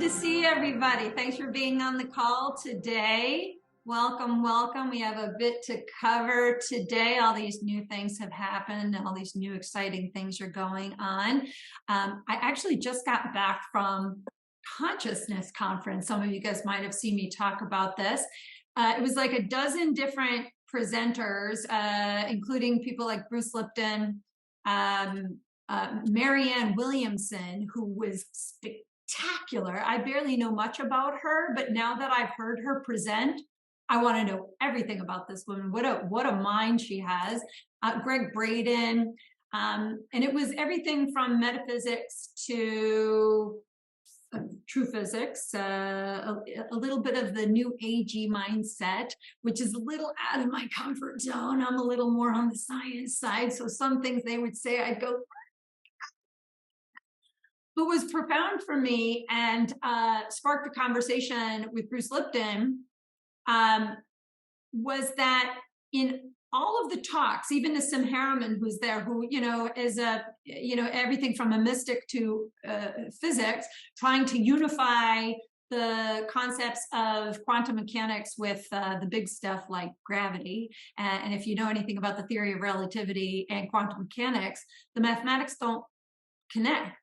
to see everybody. Thanks for being on the call today. Welcome, welcome. We have a bit to cover today. All these new things have happened. All these new exciting things are going on. I actually just got back from consciousness conference. Some of you guys might have seen me talk about this. It was like a dozen different presenters, including people like Bruce Lipton, Marianne Williamson, who was spectacular. I barely know much about her, but now that I've heard her present, I want to know everything about this woman. What a mind she has. Greg Braden, and it was everything from metaphysics to true physics, a little bit of the new agey mindset, which is a little out of my comfort zone. I'm a little more on the science side, so some things they would say, I'd go. What was profound for me and sparked a conversation with Bruce Lipton was that in all of the talks, even Nassim Harriman, who's there, who, is everything from a mystic to physics, trying to unify the concepts of quantum mechanics with the big stuff like gravity. And if you know anything about the theory of relativity and quantum mechanics, the mathematics don't connect.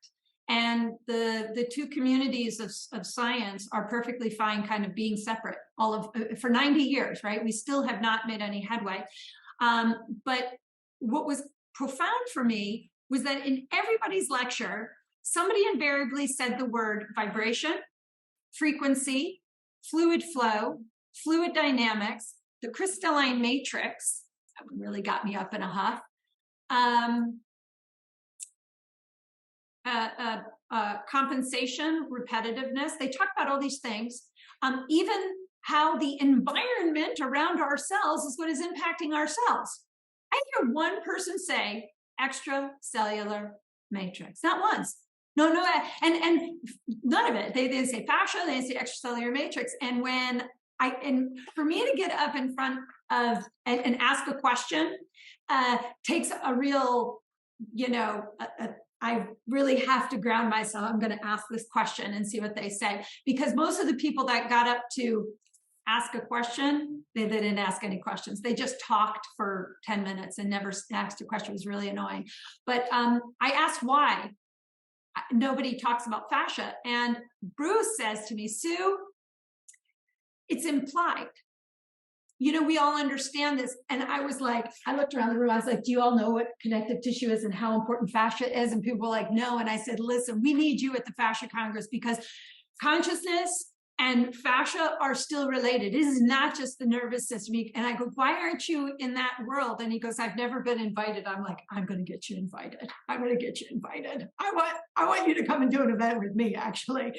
And the two communities of science are perfectly fine kind of being separate for 90 years, right? We still have not made any headway. But what was profound for me was that in everybody's lecture, somebody invariably said the word vibration, frequency, fluid flow, fluid dynamics, the crystalline matrix. That one really got me up in a huff. Compensation, repetitiveness. They talk about all these things. Even how the environment around ourselves is what is impacting ourselves. I hear one person say extracellular matrix, not once. No, and none of it. They say fascia, they say extracellular matrix. And for me to get up in front of and ask a question takes a real, I really have to ground myself. I'm going to ask this question and see what they say. Because most of the people that got up to ask a question, they didn't ask any questions. They just talked for 10 minutes and never asked a question. It was really annoying. But I asked why nobody talks about fascia. And Bruce says to me, Sue, it's implied. We all understand this. And I was like, I looked around the room. I was like, do you all know what connective tissue is and how important fascia is? And people were like, no. And I said, listen, we need you at the Fascia Congress because consciousness and fascia are still related. It is not just the nervous system. And I go, why aren't you in that world? And he goes, I've never been invited. I'm like, I'm going to get you invited. I'm going to get you invited. I want you to come and do an event with me, actually.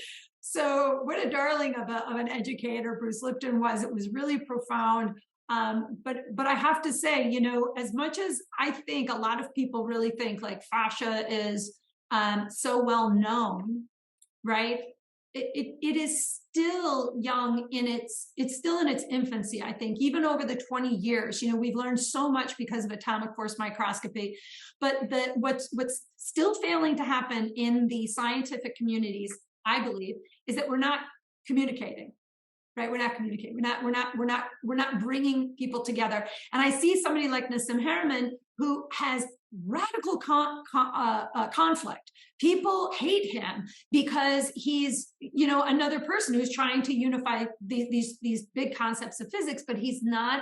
So what a darling of an educator Bruce Lipton was. It was really profound. But I have to say, as much as I think a lot of people really think like fascia is so well known, right? It is still young it's still in its infancy. I think even over the 20 years, we've learned so much because of atomic force microscopy, but what's still failing to happen in the scientific communities, I believe, is that we're not communicating, right? We're not communicating. We're not bringing people together. And I see somebody like Nassim Harriman who has radical conflict. People hate him because he's, another person who's trying to unify these big concepts of physics, but he's not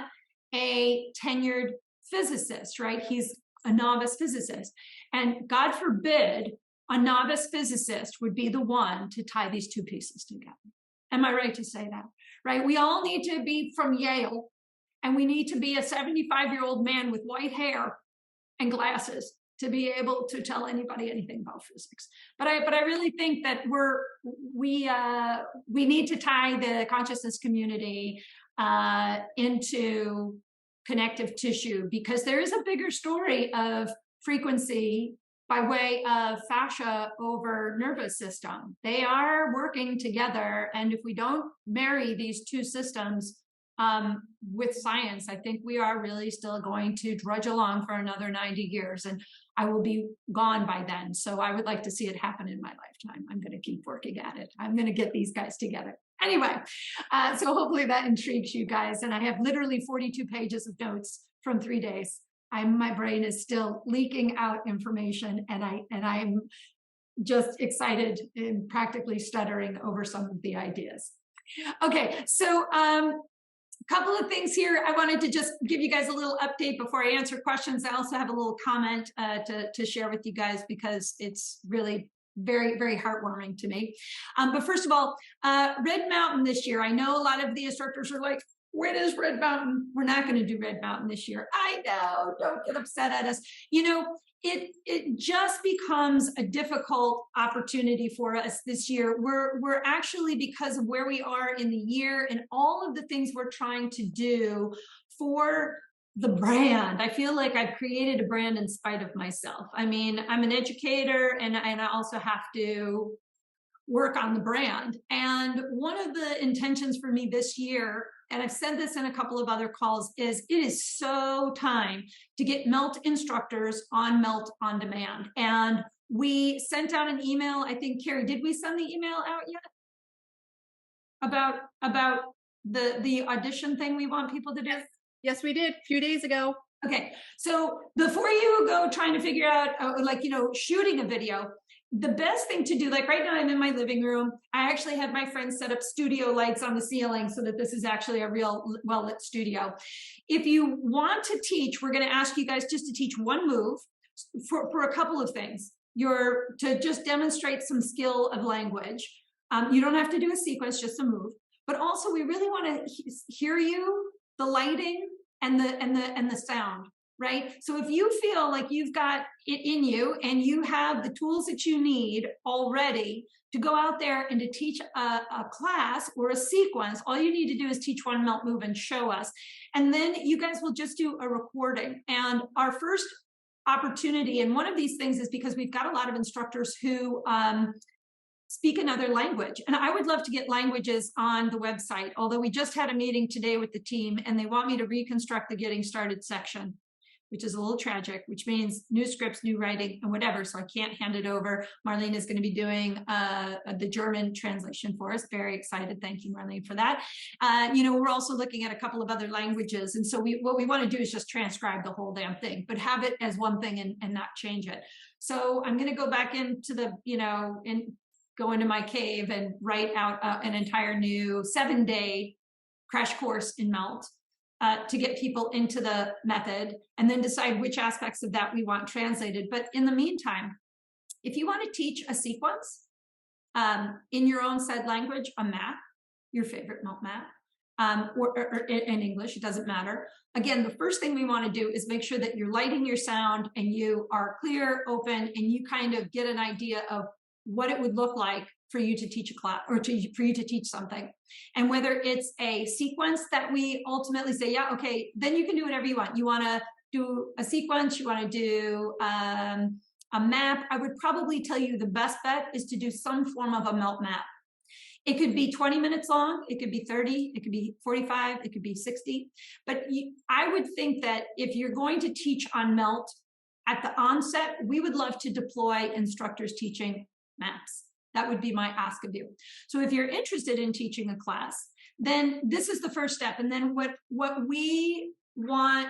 a tenured physicist, right? He's a novice physicist. And God forbid a novice physicist would be the one to tie these two pieces together. Am I right to say that? Right? We all need to be from Yale, and we need to be a 75-year-old man with white hair and glasses to be able to tell anybody anything about physics. But I really think that we need to tie the consciousness community into connective tissue, because there is a bigger story of frequency by way of fascia over nervous system. They are working together. And if we don't marry these two systems, with science, I think we are really still going to drudge along for another 90 years, and I will be gone by then. So I would like to see it happen in my lifetime. I'm going to keep working at it. I'm going to get these guys together. Anyway, so hopefully that intrigues you guys. And I have literally 42 pages of notes from 3 days. My brain is still leaking out information, and I'm just excited and practically stuttering over some of the ideas. Okay, so couple of things here. I wanted to just give you guys a little update before I answer questions. I also have a little comment to share with you guys, because it's really very, very heartwarming to me. But first of all, Red Mountain this year. I know a lot of the instructors are like, when is Red Mountain? We're not going to do Red Mountain this year. I know, don't get upset at us. You know, it just becomes a difficult opportunity for us this year. We're actually, because of where we are in the year and all of the things we're trying to do for the brand, I feel like I've created a brand in spite of myself. I mean, I'm an educator, and I also have to work on the brand. And one of the intentions for me this year, and I've said this in a couple of other calls, is it is so time to get Melt instructors on Melt on Demand. And we sent out an email. I think, Kerrie, did we send the email out yet? About the audition thing we want people to do? Yes, we did a few days ago. Okay. So before you go trying to figure out, shooting a video, the best thing to do, like right now I'm in my living room. I actually had my friends set up studio lights on the ceiling so that this is actually a real well-lit studio. If you want to teach, we're going to ask you guys just to teach one move for a couple of things. To just demonstrate some skill of language. You don't have to do a sequence, just a move. But also we really want to hear you, the lighting and the sound. Right? So if you feel like you've got it in you and you have the tools that you need already to go out there and to teach a class or a sequence, all you need to do is teach one Melt move and show us. And then you guys will just do a recording. And our first opportunity, and one of these things is because we've got a lot of instructors who speak another language. And I would love to get languages on the website, although we just had a meeting today with the team and they want me to reconstruct the Getting Started section, which is a little tragic, which means new scripts, new writing, and whatever. So I can't hand it over. Marlene is going to be doing the German translation for us. Very excited. Thank you, Marlene, for that. We're also looking at a couple of other languages. And so what we want to do is just transcribe the whole damn thing, but have it as one thing and not change it. So I'm going to go back into go into my cave and write out an entire new 7-day crash course in Melt. To get people into the method, and then decide which aspects of that we want translated. But in the meantime, if you want to teach a sequence in your own said language, a map, your favorite Melt map, or in English, it doesn't matter. Again, the first thing we want to do is make sure that you're lighting your sound and you are clear, open, and you kind of get an idea of what it would look like for you to teach a class or for you to teach something. And whether it's a sequence that we ultimately say, yeah, okay, then you can do whatever you want. You want to do a sequence, you want to do a map. I would probably tell you the best bet is to do some form of a Melt map. It could be 20 minutes long, it could be 30, it could be 45, it could be 60. But I would think that if you're going to teach on Melt at the onset, we would love to deploy instructors teaching maps. That would be my ask of you. So if you're interested in teaching a class, then this is the first step. And then what we want,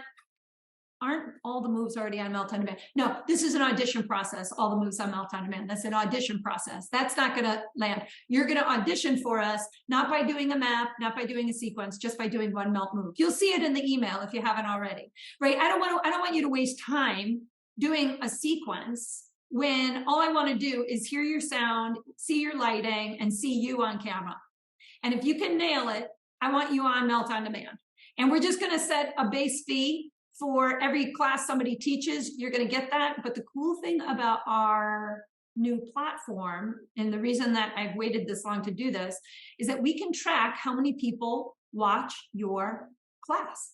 aren't all the moves already on Melt on Demand? No, this is an audition process. All the moves on Melt on Demand. That's an audition process. That's not going to land. You're going to audition for us, not by doing a map, not by doing a sequence, just by doing one Melt move. You'll see it in the email if you haven't already, right? I don't want you to waste time doing a sequence when all I want to do is hear your sound, see your lighting, and see you on camera. And if you can nail it, I want you on Melt on Demand. And we're just going to set a base fee for every class somebody teaches. You're going to get that. But the cool thing about our new platform, and the reason that I've waited this long to do this, is that we can track how many people watch your class.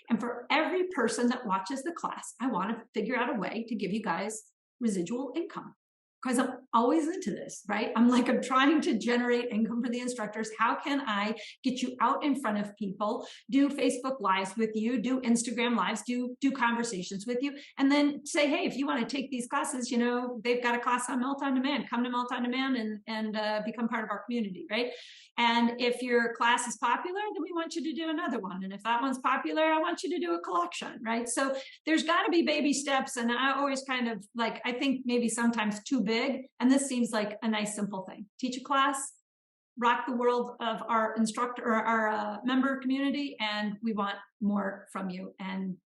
And for every person that watches the class, I want to figure out a way to give you guys residual income. because I'm always into this, right? I'm trying to generate income for the instructors. How can I get you out in front of people, do Facebook Lives with you, do Instagram Lives, do conversations with you, and then say, hey, if you want to take these classes, you know, they've got a class on Melt on Demand. Come to Melt on Demand and become part of our community, right? And if your class is popular, then we want you to do another one. And if that one's popular, I want you to do a collection, right? So there's got to be baby steps. And I always kind of I think maybe sometimes too big. And this seems like a nice, simple thing. Teach a class, rock the world of our instructor or our member community. And we want more from you. And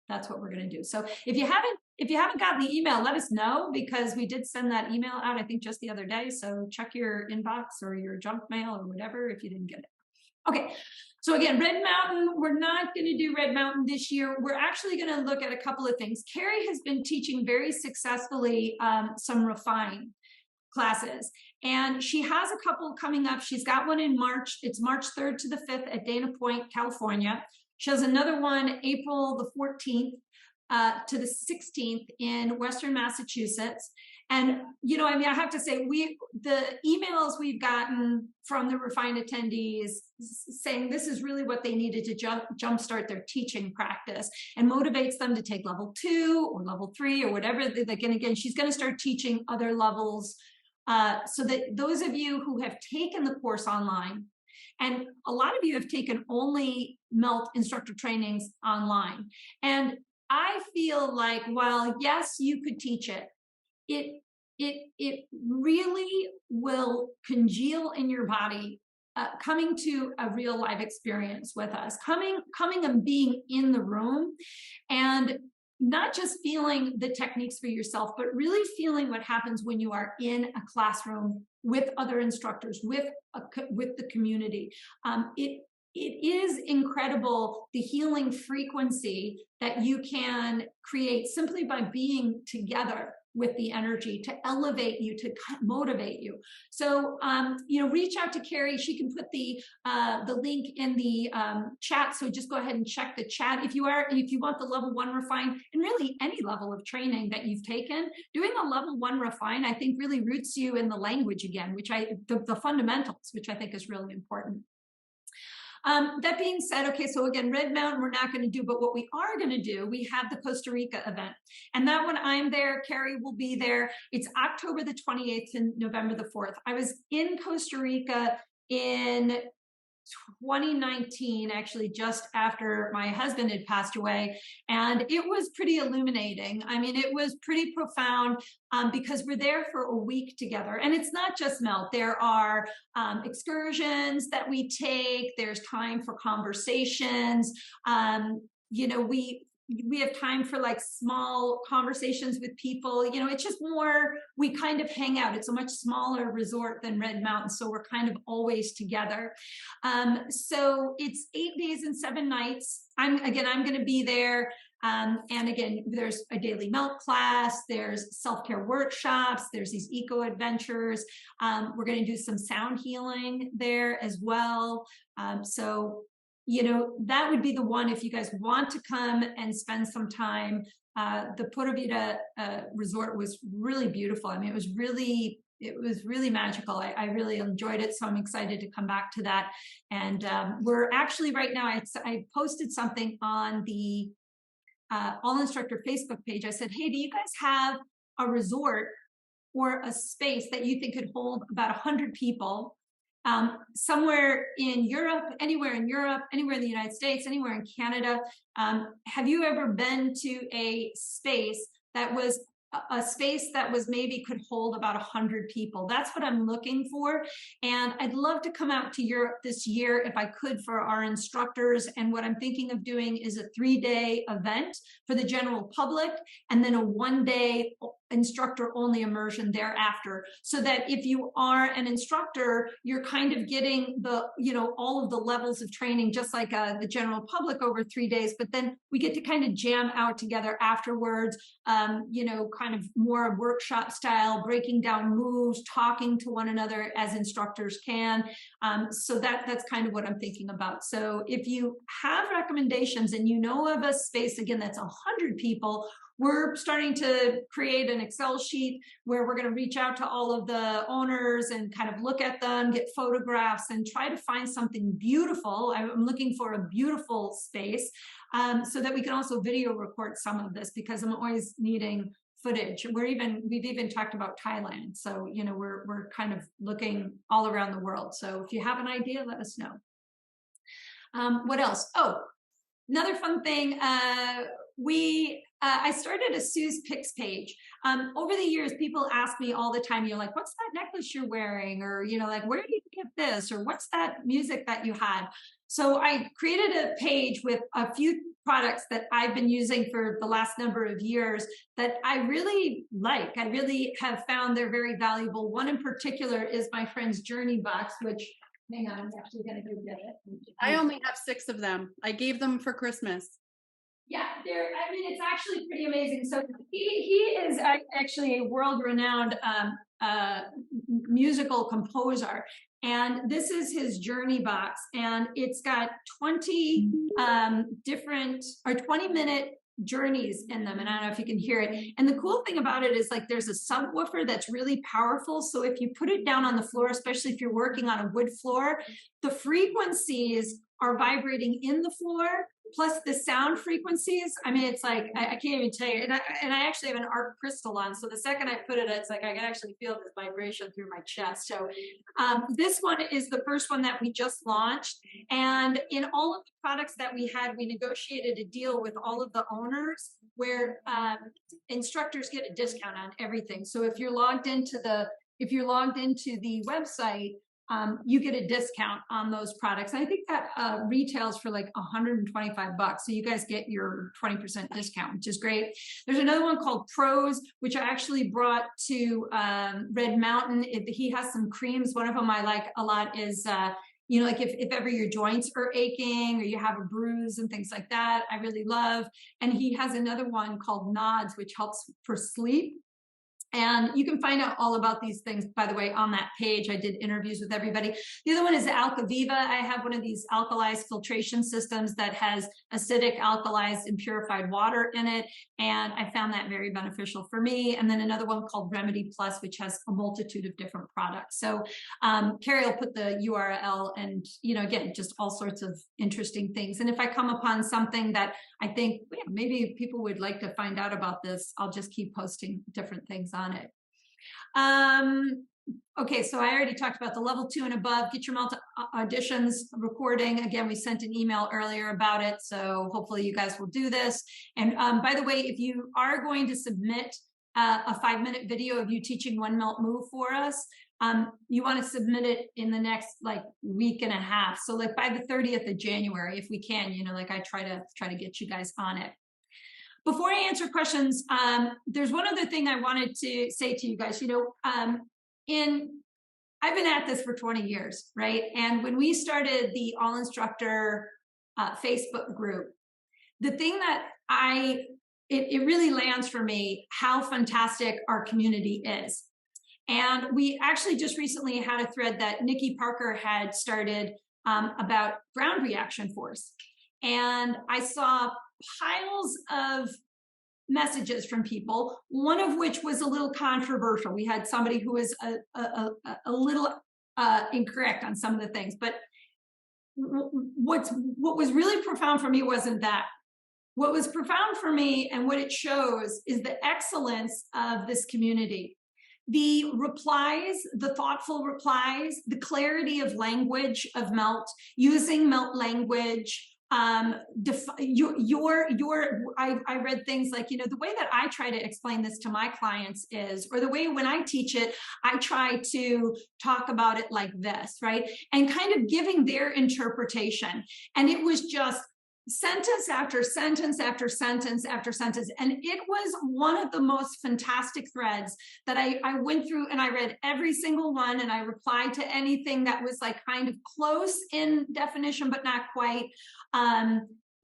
that's what we're going to do. So if you haven't gotten the email, let us know, because we did send that email out, I think just the other day. So check your inbox or your junk mail or whatever if you didn't get it. Okay. So again, Red Mountain, we're not going to do Red Mountain this year. We're actually going to look at a couple of things. Kerrie has been teaching very successfully some Refine classes, and she has a couple coming up. She's got one in March. It's March 3rd to the 5th at Dana Point, California. She has another one April the 14th to the 16th in Western Massachusetts. And, you know, I mean, I have to say, the emails we've gotten from the Refine attendees saying this is really what they needed to jumpstart their teaching practice and motivates them to take level 2 or level 3 or whatever. Again, she's going to start teaching other levels so that those of you who have taken the course online, and a lot of you have taken only Melt instructor trainings online. And I feel like, while yes, you could teach it, it really will congeal in your body, coming to a real live experience with us, coming and being in the room, and not just feeling the techniques for yourself, but really feeling what happens when you are in a classroom with other instructors, with the community. It is incredible, the healing frequency that you can create simply by being together with the energy to elevate you, to motivate you. So, you know, reach out to Kerrie. She can put the link in the chat. So just go ahead and check the chat. If you want the level 1 Refine, and really any level of training that you've taken, doing a level 1 Refine, I think really roots you in the language again, the fundamentals, which I think is really important. That being said, okay, so again, Red Mountain, we're not going to do, but what we are going to do, we have the Costa Rica event. And that one, I'm there, Kerrie will be there. It's October the 28th and November the 4th. I was in Costa Rica in 2019, actually just after my husband had passed away, and it was pretty illuminating. I mean, it was pretty profound because we're there for a week together, and it's not just Melt. There are excursions that we take. There's time for conversations. You know, we have time for like small conversations with people. You know, it's just more, we kind of hang out. It's a much smaller resort than Red Mountain, so we're kind of always together. So it's 8 days and 7 nights. I'm going to be there. And again, there's a daily Melt class, there's self-care workshops, there's these eco adventures. We're going to do some sound healing there as well. So, you know, that would be the one if you guys want to come and spend some time. The Pura Vida resort was really beautiful. I mean, it was really magical. I really enjoyed it. So I'm excited to come back to that. And we're actually right now, I posted something on the All Instructor Facebook page. I said, hey, do you guys have a resort or a space that you think could hold about 100 people? Somewhere in Europe, anywhere in the United States, anywhere in Canada. Have you ever been to a space that was maybe could hold about 100 people? That's what I'm looking for. And I'd love to come out to Europe this year if I could for our instructors. And what I'm thinking of doing is a 3-day event for the general public, and then a 1-day instructor only immersion thereafter, so that if you are an instructor, you're kind of getting the, you know, all of the levels of training, just like the general public over 3 days, but then we get to kind of jam out together afterwards, you know, kind of more workshop style, breaking down moves, talking to one another as instructors can. So that's kind of what I'm thinking about. So if you have recommendations and you know of a space, again, that's 100 people, we're starting to create an Excel sheet where we're going to reach out to all of the owners and kind of look at them, get photographs, and try to find something beautiful. I'm looking for a beautiful space so that we can also video record some of this, because I'm always needing footage. We've even talked about Thailand. So, you know, we're kind of looking all around the world. So if you have an idea, let us know. What else? Oh, another fun thing. I started a Sue's Picks page. Over the years, people ask me all the time, you're like, what's that necklace you're wearing? Or, you know, like, where did you get this? Or what's that music that you had? So I created a page with a few products that I've been using for the last number of years that I really like. I really have found they're very valuable. One in particular is my friend's Journey box, which, hang on, I'm actually going to go get it. I only have 6 of them. I gave them for Christmas. Yeah, I mean, it's actually pretty amazing. So he is actually a world-renowned musical composer. And this is his Journey box. And it's got 20 20-minute journeys in them. And I don't know if you can hear it. And the cool thing about it is, like, there's a subwoofer that's really powerful. So if you put it down on the floor, especially if you're working on a wood floor, the frequencies are vibrating in the floor, plus the sound frequencies. I mean, it's like, I can't even tell you. And I actually have an arc crystal on. So the second I put it, it's like, I can actually feel this vibration through my chest. So this one is the first one that we just launched. And in all of the products that we had, we negotiated a deal with all of the owners where instructors get a discount on everything. So if you're logged into the website, you get a discount on those products. I think that retails for like $125. So you guys get your 20% discount, which is great. There's another one called Pros, which I actually brought to Red Mountain. He has some creams. One of them I like a lot is, you know, like if ever your joints are aching or you have a bruise and things like that, I really love. And he has another one called Nods, which helps for sleep. And you can find out all about these things, by the way, on that page. I did interviews with everybody. The other one is Alkaviva. I have one of these alkalized filtration systems that has acidic, alkalized, and purified water in it. And I found that very beneficial for me. And then another one called Remedy Plus, which has a multitude of different products. So Kerrie will put the URL and, you know, again, just all sorts of interesting things. And if I come upon something that I think, yeah, maybe people would like to find out about this, I'll just keep posting different things on it. Okay, so I already talked about the level 2 and above. Get your multi auditions recording. Again, we sent an email earlier about it, so hopefully you guys will do this. And by the way, if you are going to submit a 5-minute video of you teaching one melt move for us, you want to submit it in the next like week and a half. So like by the 30th of January, if we can, you know, like I try to get you guys on it. Before I answer questions, there's one other thing I wanted to say to you guys. You know, I've been at this for 20 years, right? And when we started the All Instructor Facebook group, the thing that it really lands for me how fantastic our community is. And we actually just recently had a thread that Nikki Parker had started about ground reaction force. And I saw piles of messages from people, one of which was a little controversial. We had somebody who was a little incorrect on some of the things. But what was really profound for me wasn't that. What was profound for me and what it shows is the excellence of this community. The replies, the thoughtful replies, the clarity of language of melt, using melt language. I read things like, you know, the way that I try to explain this to my clients is, or the way when I teach it, I try to talk about it like this, right? And kind of giving their interpretation. And it was just sentence after sentence after sentence after sentence. And it was one of the most fantastic threads that I went through, and I read every single one, and I replied to anything that was like kind of close in definition, but not quite.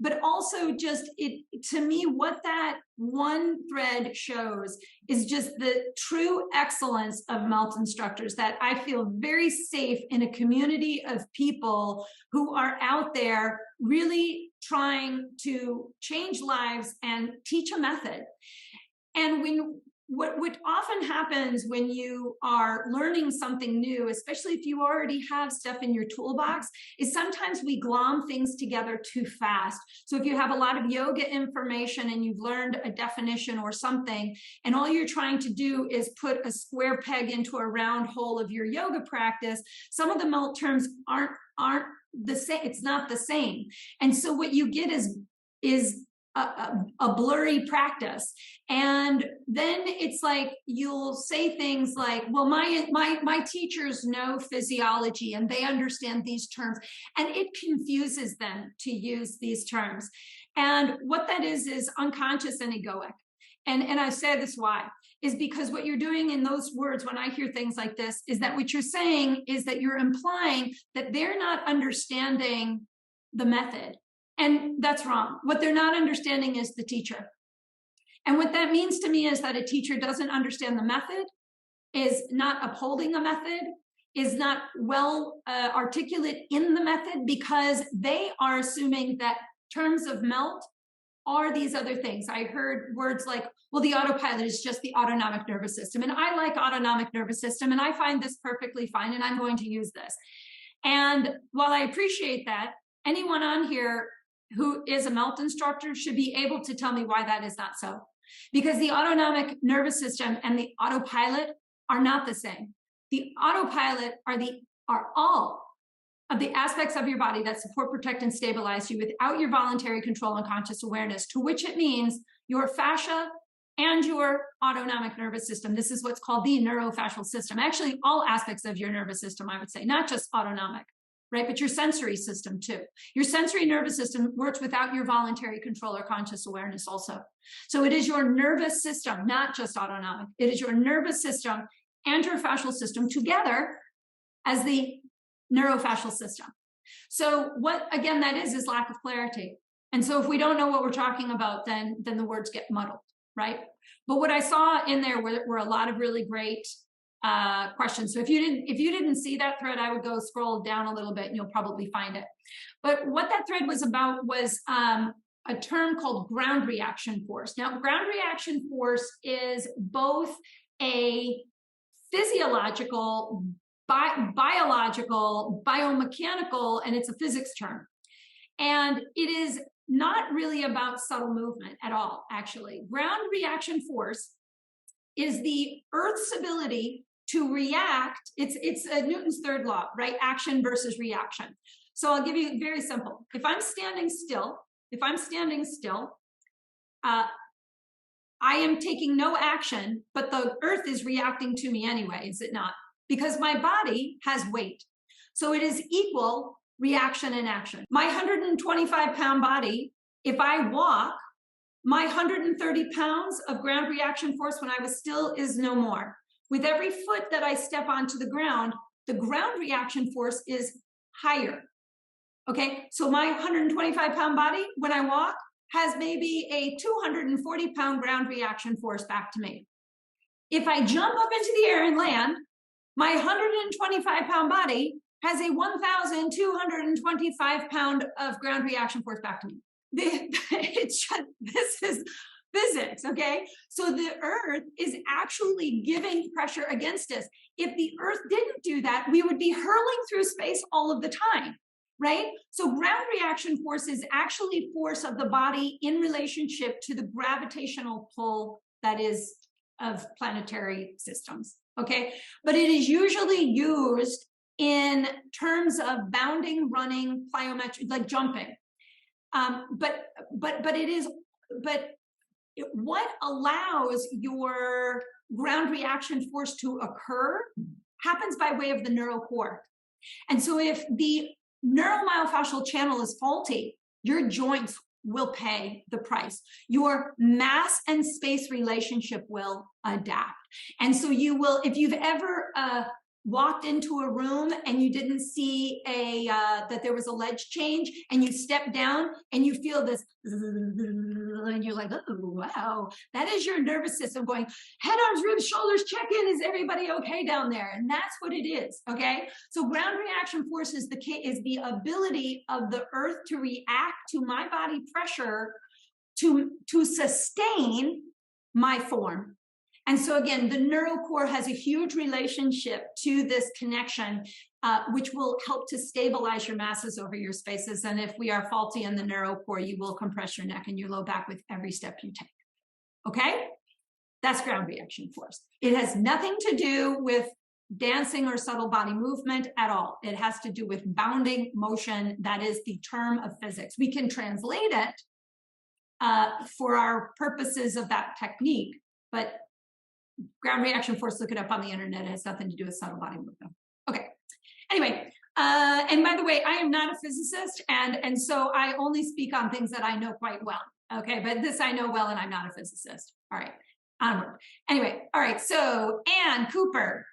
But also just to me, what that one thread shows is just the true excellence of melt instructors, that I feel very safe in a community of people who are out there really trying to change lives and teach a method. And what often happens when you are learning something new, especially if you already have stuff in your toolbox, is sometimes we glom things together too fast. So if you have a lot of yoga information and you've learned a definition or something, and all you're trying to do is put a square peg into a round hole of your yoga practice, some of the melt terms aren't the same. It's not the same. And so what you get is a blurry practice. And then it's like you'll say things like, well, my teachers know physiology and they understand these terms, and it confuses them to use these terms. And what that is unconscious and egoic. And I say this why is because what you're doing in those words, when I hear things like this, is that what you're saying is that you're implying that they're not understanding the method. And that's wrong. What they're not understanding is the teacher. And what that means to me is that a teacher doesn't understand the method, is not upholding the method, is not well articulate in the method, because they are assuming that terms of melt are these other things. I heard words like, well, the autopilot is just the autonomic nervous system. And I like autonomic nervous system, and I find this perfectly fine, and I'm going to use this. And while I appreciate that, anyone on here who is a melt instructor should be able to tell me why that is not so. Because the autonomic nervous system and the autopilot are not the same. The autopilot are all of the aspects of your body that support, protect, and stabilize you without your voluntary control and conscious awareness, to which it means your fascia and your autonomic nervous system. This is what's called the neurofascial system. Actually, all aspects of your nervous system, I would say, not just autonomic, right? But your sensory system too. Your sensory nervous system works without your voluntary control or conscious awareness also. So it is your nervous system, not just autonomic. It is your nervous system and your fascial system together as the neurofascial system. So what, again, that is lack of clarity. And so if we don't know what we're talking about, then the words get muddled, right? But what I saw in there were a lot of really great questions. So if you didn't see that thread, I would go scroll down a little bit and you'll probably find it. But what that thread was about was a term called ground reaction force. Now, ground reaction force is both a physiological, biological, biomechanical, and it's a physics term. And it is not really about subtle movement at all, actually. Ground reaction force is the Earth's ability to react. It's Newton's third law, right? Action versus reaction. So I'll give you very simple. If I'm standing still, I am taking no action, but the Earth is reacting to me anyway, is it not? Because my body has weight. So it is equal reaction and action. My 125-pound body, if I walk, my 130 pounds of ground reaction force when I was still is no more. With every foot that I step onto the ground reaction force is higher. Okay, so my 125-pound body, when I walk, has maybe a 240-pound ground reaction force back to me. If I jump up into the air and land, my 125-pound body has a 1,225-pound of ground reaction force back to me. It's just, this is physics, okay? So the Earth is actually giving pressure against us. If the Earth didn't do that, we would be hurling through space all of the time, right? So ground reaction force is actually force of the body in relationship to the gravitational pull that is of planetary systems, okay? But it is usually used in terms of bounding, running, plyometric, like jumping. What allows your ground reaction force to occur happens by way of the NeuroCore. And so if the neuromyofascial channel is faulty, your joints will pay the price. Your mass and space relationship will adapt. And so you will, if you've ever walked into a room and you didn't see that there was a ledge change, and you step down and you feel this, and you're like, oh, wow, that is your nervous system going, head, arms, ribs, shoulders, check in. Is everybody okay down there? And that's what it is. Okay. So ground reaction force is the ability of the earth to react to my body pressure to sustain my form. And so again, the NeuroCore has a huge relationship to this connection, which will help to stabilize your masses over your spaces. And if we are faulty in the NeuroCore, you will compress your neck and your low back with every step you take. Okay? That's ground reaction force. It has nothing to do with dancing or subtle body movement at all. It has to do with bounding motion. That is the term of physics. We can translate it for our purposes of that technique, but ground reaction force, look it up on the internet. It has nothing to do with subtle body movement. Okay. Anyway, and by the way, I am not a physicist, and so I only speak on things that I know quite well. Okay, but this I know well, and I'm not a physicist. All right, onward. Anyway, all right. So Ann Cooper.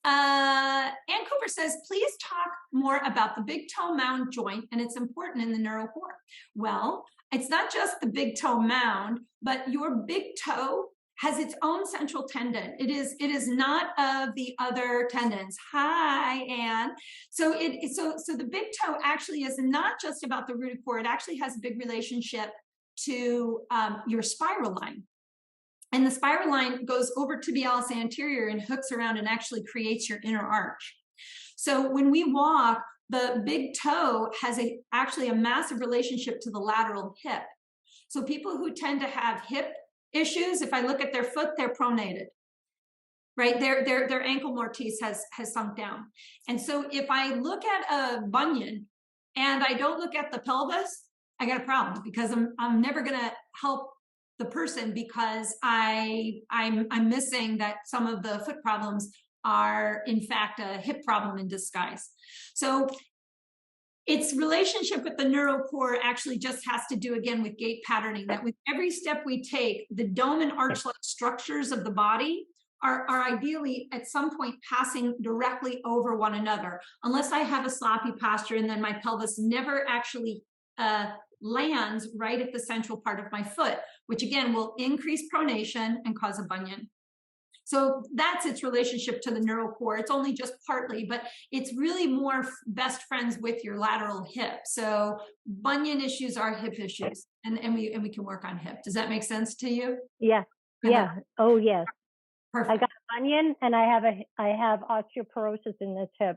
Ann Cooper says, please talk more about the big toe mound joint and it's important in the NeuroCore. Well, it's not just the big toe mound, but your big toe has its own central tendon. It is not of the other tendons. Hi, Anne. So the big toe actually is not just about the rooted core. It actually has a big relationship to your spiral line. And the spiral line goes over tibialis anterior and hooks around and actually creates your inner arch. So when we walk, the big toe has actually a massive relationship to the lateral hip. So people who tend to have hip issues, if I look at their foot, they're pronated, right? Their ankle mortise has sunk down. And so if I look at a bunion and I don't look at the pelvis, I got a problem, because I'm never going to help the person, because I'm missing that some of the foot problems are in fact a hip problem in disguise. So its relationship with the NeuroCore actually just has to do again with gait patterning, that with every step we take, the dome and arch-like structures of the body are ideally at some point passing directly over one another, unless I have a sloppy posture and then my pelvis never actually lands right at the central part of my foot, which again will increase pronation and cause a bunion. So that's its relationship to the NeuroCore. It's only just partly, but it's really more best friends with your lateral hip. So bunion issues are hip issues, and we can work on hip. Does that make sense to you? Yeah. Yeah. Oh, yes. Perfect. I got a bunion and I have osteoporosis in this hip.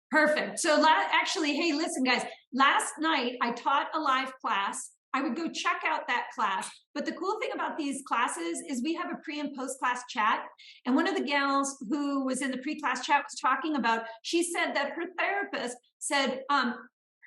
Perfect. So actually, hey, listen, guys, last night I taught a live class. I would go check out that class. But the cool thing about these classes is we have a pre and post class chat. And one of the gals who was in the pre-class chat was talking about, she said that her therapist said,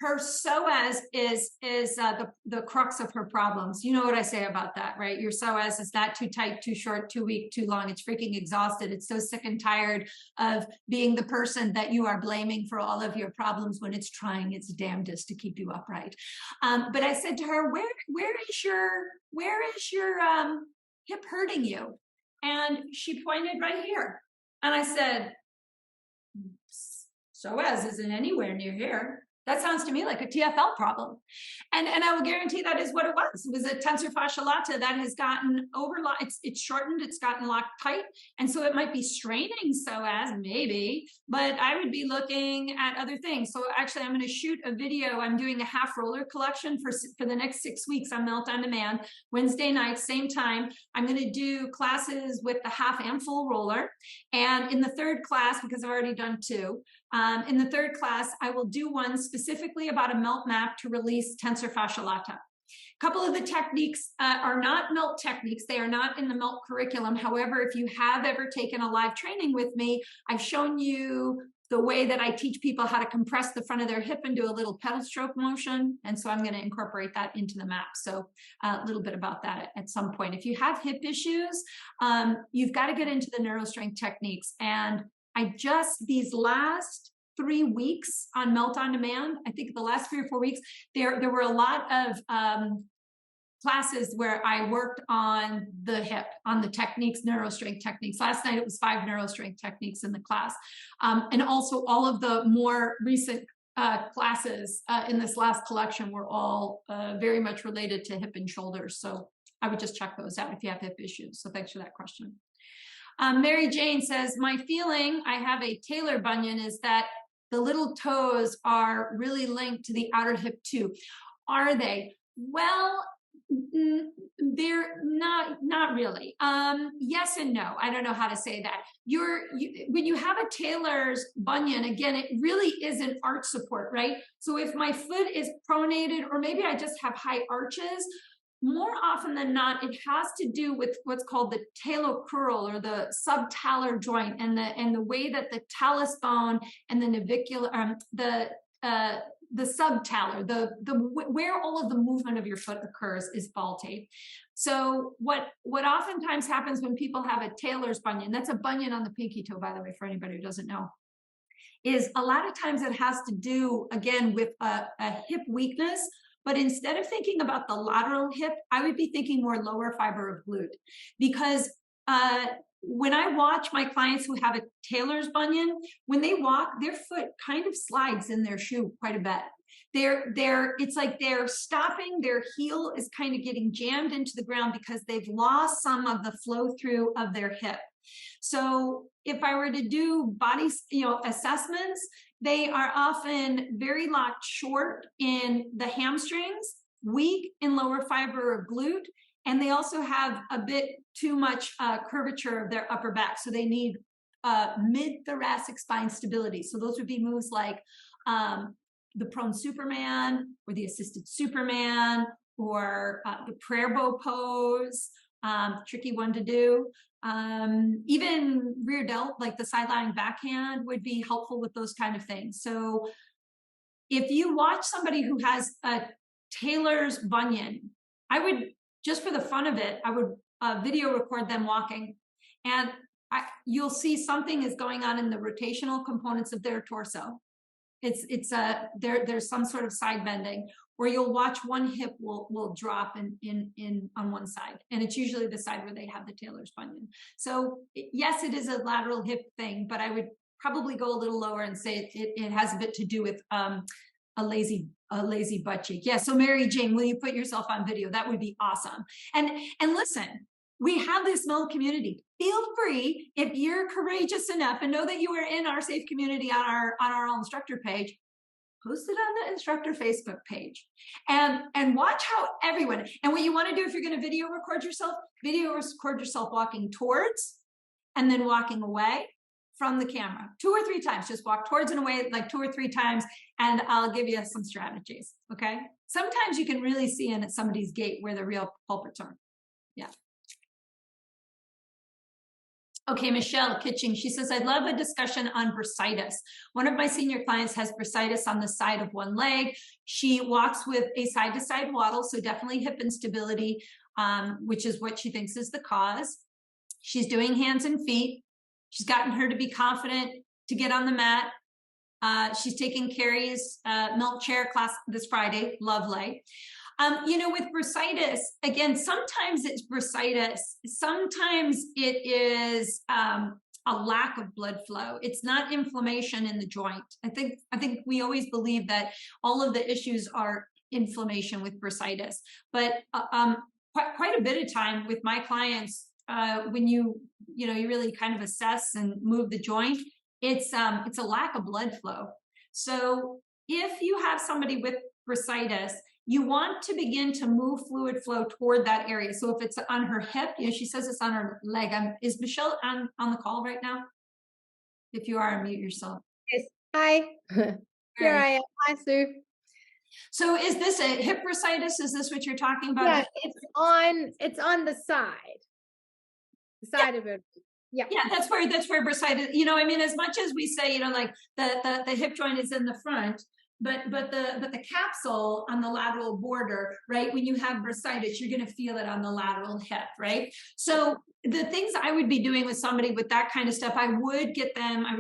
her psoas is the crux of her problems. You know what I say about that, right? Your psoas is not too tight, too short, too weak, too long. It's freaking exhausted. It's so sick and tired of being the person that you are blaming for all of your problems when it's trying its damnedest to keep you upright. But I said to her, where is your hip hurting you? And she pointed right here. And I said, psoas isn't anywhere near here. That sounds to me like a TFL problem. And I will guarantee that is what it was. It was a tensor fascia lata that has gotten overlocked. It's shortened, it's gotten locked tight. And so it might be straining psoas, maybe, but I would be looking at other things. So actually I'm going to shoot a video. I'm doing a half roller collection for the next 6 weeks on Melt on Demand, Wednesday night, same time. I'm going to do classes with the half and full roller. And in the third class, because I've already done 2, in the third class, I will do one specifically about a melt map to release tensor fascia lata. A couple of the techniques are not melt techniques. They are not in the melt curriculum. However, if you have ever taken a live training with me, I've shown you the way that I teach people how to compress the front of their hip and do a little pedal stroke motion. And so I'm going to incorporate that into the map. So a little bit about that at some point. If you have hip issues, you've got to get into the NeuroStrength techniques. And these last 3 weeks on Melt on Demand, I think the last 3 or 4 weeks, there were a lot of classes where I worked on the hip, on the techniques, NeuroStrength techniques. Last night it was 5 NeuroStrength techniques in the class. And also all of the more recent classes in this last collection were all very much related to hip and shoulders. So I would just check those out if you have hip issues. So thanks for that question. Mary Jane says, my feeling, I have a talar bunion, is that the little toes are really linked to the outer hip too. Are they? Well, they're not really. Yes and no. I don't know how to say that. When you have a talar's bunion, again, it really is an arch support, right? So if my foot is pronated, or maybe I just have high arches, more often than not, it has to do with what's called the talocrural, or the subtalar joint, and the way that the talus bone and the navicular, the subtalar, where all of the movement of your foot occurs, is vaultate. So what oftentimes happens when people have a talar's bunion, that's a bunion on the pinky toe, by the way, for anybody who doesn't know, is a lot of times it has to do, again, with a hip weakness. But instead of thinking about the lateral hip, I would be thinking more lower fiber of glute. Because when I watch my clients who have a talar's bunion, when they walk, their foot kind of slides in their shoe quite a bit. It's like they're stopping, their heel is kind of getting jammed into the ground because they've lost some of the flow through of their hip. So if I were to do body, assessments, they are often very locked short in the hamstrings, weak in lower fiber of glute, and they also have a bit too much curvature of their upper back. So they need mid-thoracic spine stability. So those would be moves like the prone Superman, or the assisted Superman, or the prayer bow pose, tricky one to do. Even rear delt, like the sideline backhand, would be helpful with those kind of things. So if you watch somebody who has a talar's bunion, I would, just for the fun of it, I would video record them walking, and you'll see something is going on in the rotational components of their torso. There's some sort of side bending, or you'll watch one hip will drop in on one side, and it's usually the side where they have the talar's bunion. So yes, it is a lateral hip thing, but I would probably go a little lower and say it has a bit to do with a lazy butt cheek. Yeah. So Mary Jane, will you put yourself on video? That would be awesome. And listen, we have this small community. Feel free, if you're courageous enough and know that you are in our safe community on our Instructor page, post it on the Instructor Facebook page, and watch how everyone, and what you want to do if you're going to video record yourself walking towards and then walking away from the camera 2 or 3 times. Just walk towards and away like 2 or 3 times, and I'll give you some strategies. Okay. Sometimes you can really see in somebody's gait where the real culprits are. Yeah. Okay, Michelle Kitching, she says, I'd love a discussion on bursitis. One of my senior clients has bursitis on the side of one leg. She walks with a side-to-side waddle, so definitely hip instability, which is what she thinks is the cause. She's doing hands and feet. She's gotten her to be confident to get on the mat. She's taking Kerrie's milk chair class this Friday. Lovely. With bursitis, again, sometimes it's bursitis. Sometimes it is a lack of blood flow. It's not inflammation in the joint. I think we always believe that all of the issues are inflammation with bursitis. But quite a bit of time with my clients, when you really kind of assess and move the joint, it's a lack of blood flow. So if you have somebody with bursitis, you want to begin to move fluid flow toward that area. So if it's on her hip, she says it's on her leg. Is Michelle on the call right now? If you are, unmute yourself. Yes. Hi. Here I am. Hi, Sue. So is this a hip bursitis? Is this what you're talking about? Yeah, it's on the side. The side of it. Yeah. Yeah, that's where bursitis, as much as we say, like the hip joint is in the front, the capsule on the lateral border, right? When you have bursitis, you're going to feel it on the lateral hip, right? So the things I would be doing with somebody with that kind of stuff, I would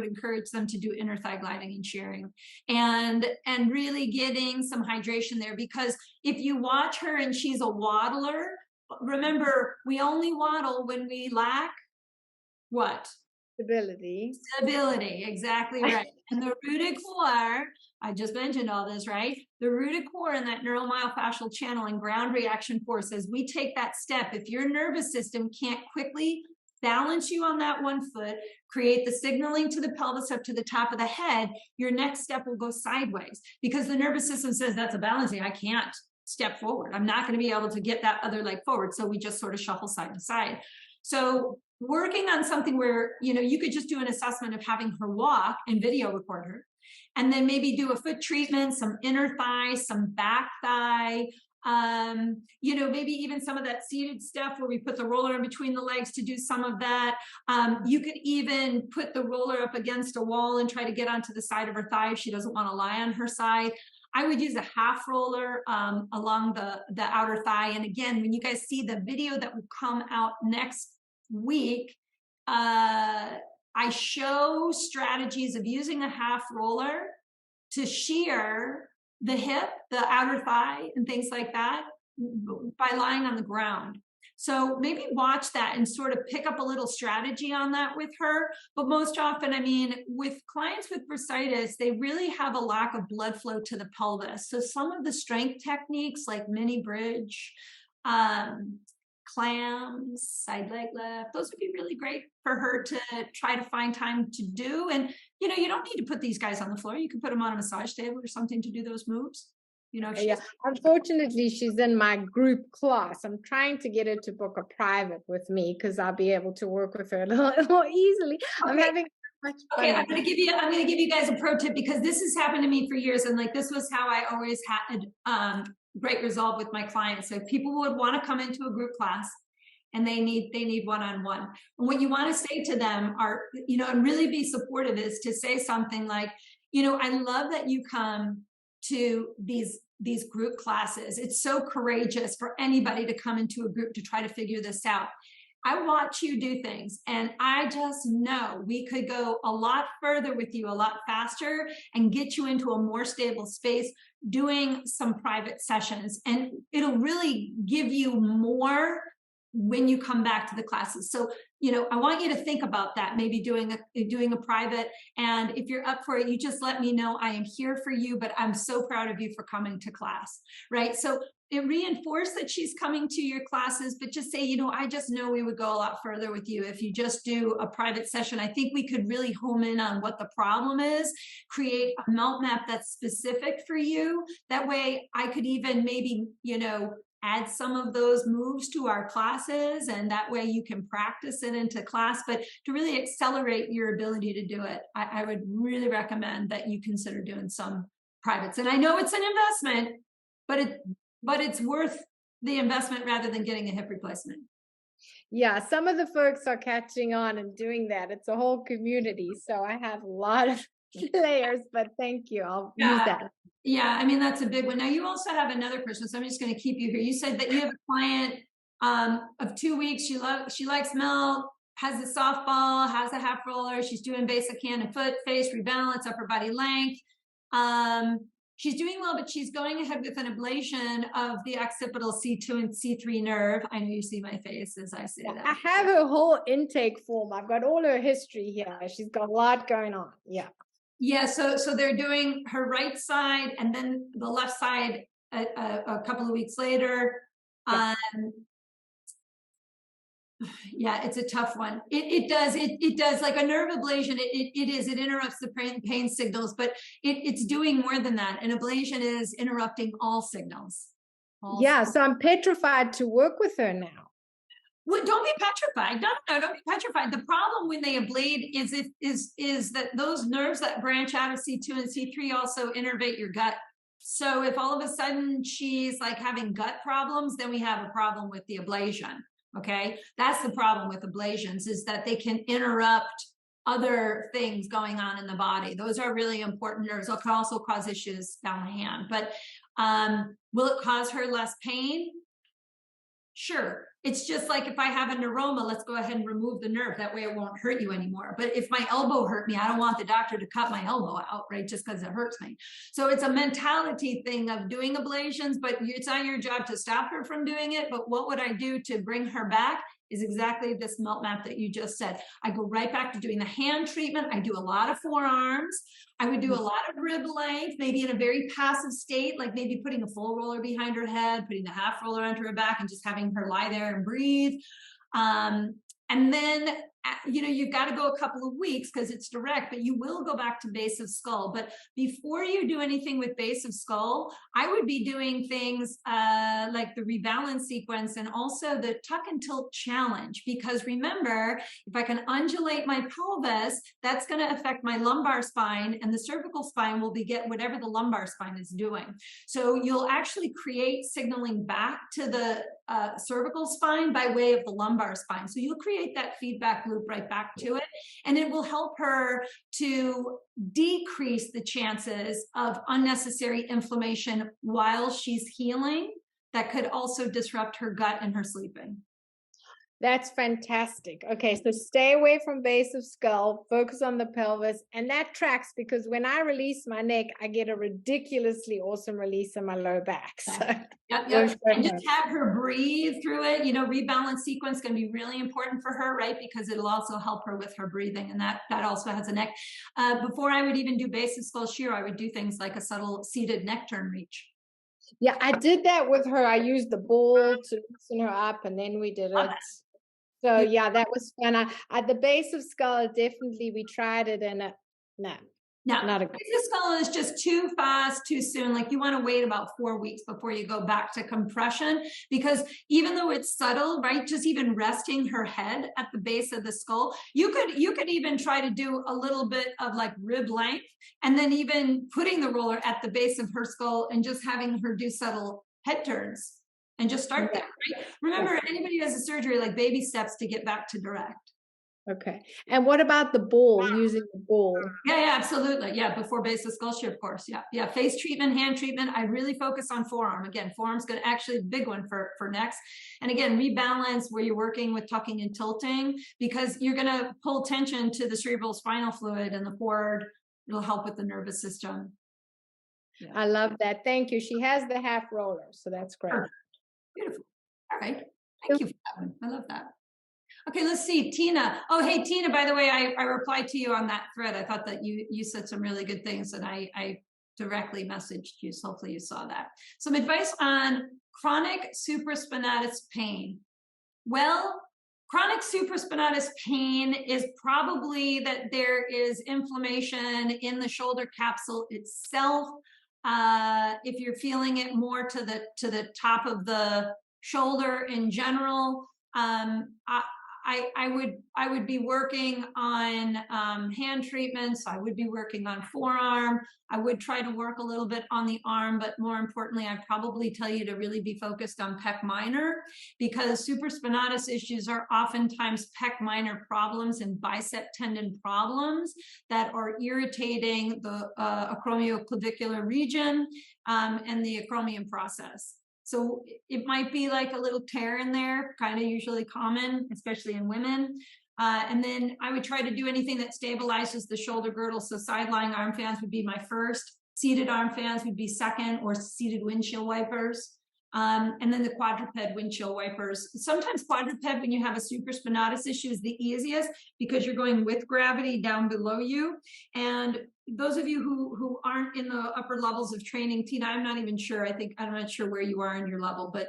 encourage them to do inner thigh gliding and shearing, and really getting some hydration there, because if you watch her and she's a waddler, remember, we only waddle when we lack what? Stability, exactly right. And the rooted core, I just mentioned all this, right? The rooted core and that neuromyofascial channel and ground reaction forces, we take that step. If your nervous system can't quickly balance you on that one foot, create the signaling to the pelvis up to the top of the head, your next step will go sideways, because the nervous system says that's a balancing. I can't step forward. I'm not going to be able to get that other leg forward. So we just sort of shuffle side to side. So working on something where, you could just do an assessment of having her walk and video record her, and then maybe do a foot treatment, some inner thigh, some back thigh, maybe even some of that seated stuff where we put the roller in between the legs to do some of that. You could even put the roller up against a wall and try to get onto the side of her thigh if she doesn't want to lie on her side. I would use a half roller along the outer thigh. And again, when you guys see the video that will come out next week, I show strategies of using a half roller to shear the hip, the outer thigh, and things like that by lying on the ground. So maybe watch that and sort of pick up a little strategy on that with her. But most often, with clients with bursitis, they really have a lack of blood flow to the pelvis. So some of the strength techniques like mini bridge, clams, side leg lift, those would be really great for her to try to find time to do. And, you don't need to put these guys on the floor. You can put them on a massage table or something to do those moves. Yeah. Unfortunately, she's in my group class. I'm trying to get her to book a private with me because I'll be able to work with her a little more easily. Okay. I'm having much fun. Okay, I'm gonna give you guys a pro tip, because this has happened to me for years, and this was how I always had great resolve with my clients. So people would want to come into a group class and they need one-on-one. And what you want to say to them are, and really be supportive, is to say something like, I love that you come to these group classes. It's so courageous for anybody to come into a group to try to figure this out. I watch you do things, and I just know we could go a lot further with you, a lot faster, and get you into a more stable space doing some private sessions. And it'll really give you more when you come back to the classes. So, I want you to think about that, maybe doing a private. And if you're up for it, you just let me know. I am here for you, but I'm so proud of you for coming to class, right? So it reinforced that she's coming to your classes, but just say, I just know we would go a lot further with you if you just do a private session. I think we could really home in on what the problem is, create a melt map that's specific for you. That way I could even maybe, add some of those moves to our classes, and that way you can practice it into class. But to really accelerate your ability to do it, I would really recommend that you consider doing some privates. And I know it's an investment, but it's worth the investment rather than getting a hip replacement. Yeah, some of the folks are catching on and doing that. It's a whole community. So I have a lot of layers, but thank you. I'll use that. Yeah, that's a big one. Now, you also have another person, so I'm just going to keep you here. You said that you have a client of 2 weeks. She likes melt, has a softball, has a half roller. She's doing basic hand and foot, face, rebalance, upper body length. She's doing well, but she's going ahead with an ablation of the occipital C2 and C3 nerve. I know you see my face as I say that. I have her whole intake form. I've got all her history here. She's got a lot going on. Yeah. Yeah, so they're doing her right side and then the left side a couple of weeks later. Yeah. Yeah, it's a tough one. It does like a nerve ablation. It interrupts the pain signals, but it's doing more than that. An ablation is interrupting all signals. So I'm petrified to work with her now. Well, don't be petrified. No, don't be petrified. The problem when they ablate is that those nerves that branch out of C2 and C3 also innervate your gut. So if all of a sudden she's like having gut problems, then we have a problem with the ablation. Okay. That's the problem with ablations, is that they can interrupt other things going on in the body. Those are really important nerves. It can also cause issues down the hand. But will it cause her less pain? Sure. It's just like if I have a neuroma, let's go ahead and remove the nerve. That way it won't hurt you anymore. But if my elbow hurt me, I don't want the doctor to cut my elbow out, right? Just because it hurts me. So it's a mentality thing of doing ablations, but it's not your job to stop her from doing it. But what would I do to bring her back is exactly this melt map that you just said. I go right back to doing the hand treatment. I do a lot of forearms. I would do a lot of rib length, maybe in a very passive state, like maybe putting a full roller behind her head, putting the half roller under her back and just having her lie there and breathe. And then, you've got to go a couple of weeks because it's direct, but you will go back to base of skull. But before you do anything with base of skull, I would be doing things like the rebalance sequence and also the tuck and tilt challenge. Because remember, if I can undulate my pelvis, that's going to affect my lumbar spine, and the cervical spine will get whatever the lumbar spine is doing. So you'll actually create signaling back to the cervical spine by way of the lumbar spine. So you'll create that feedback loop right back to it, and it will help her to decrease the chances of unnecessary inflammation while she's healing that could also disrupt her gut and her sleeping. That's fantastic. Okay, so stay away from base of skull, focus on the pelvis, and that tracks because when I release my neck, I get a ridiculously awesome release in my low back. So Yep. And just have her breathe through it. Rebalance sequence can be really important for her, right? Because it'll also help her with her breathing, and that also has a neck. Before I would even do base of skull shear, I would do things like a subtle seated neck turn reach. Yeah, I did that with her. I used the ball to loosen her up, and then we did it. So yeah, that was fun. At the base of skull, definitely we tried it, and not a good. Base of skull is just too fast, too soon. Like you want to wait about 4 weeks before you go back to compression, because even though it's subtle, right? Just even resting her head at the base of the skull, you could even try to do a little bit of like rib length, and then even putting the roller at the base of her skull and just having her do subtle head turns. And just start there, right? Remember, anybody who has a surgery, like baby steps to get back to direct. Okay. And what about the ball, using the ball? Yeah, absolutely. Yeah, before base of skull shear, of course. Yeah. Face treatment, hand treatment. I really focus on forearm. Again, forearm's going to actually a big one for necks. And again, rebalance where you're working with tucking and tilting, because you're going to pull tension to the cerebral spinal fluid and the cord. It'll help with the nervous system. Yeah. I love that. Thank you. She has the half roller, so that's great. Perfect. Beautiful. All right. Thank you for that one. I love that. Okay, let's see. Tina. Oh, hey, Tina, by the way, I replied to you on that thread. I thought that you said some really good things, and I directly messaged you. So hopefully you saw that. Some advice on chronic supraspinatus pain. Well, chronic supraspinatus pain is probably that there is inflammation in the shoulder capsule itself. If you're feeling it more to the top of the shoulder in general, I would be working on hand treatments. I would be working on forearm. I would try to work a little bit on the arm, but more importantly, I'd probably tell you to really be focused on pec minor, because supraspinatus issues are oftentimes pec minor problems and bicep tendon problems that are irritating the acromioclavicular region and the acromion process. So it might be like a little tear in there, kind of usually common, especially in women. And then I would try to do anything that stabilizes the shoulder girdle. So side-lying arm fans would be my first. Seated arm fans would be second, or seated windshield wipers. And then the quadruped windshield wipers. Sometimes quadruped, when you have a supraspinatus issue, is the easiest because you're going with gravity down below you. And those of you who aren't in the upper levels of training, Tina, I'm not even sure. I'm not sure where you are in your level, but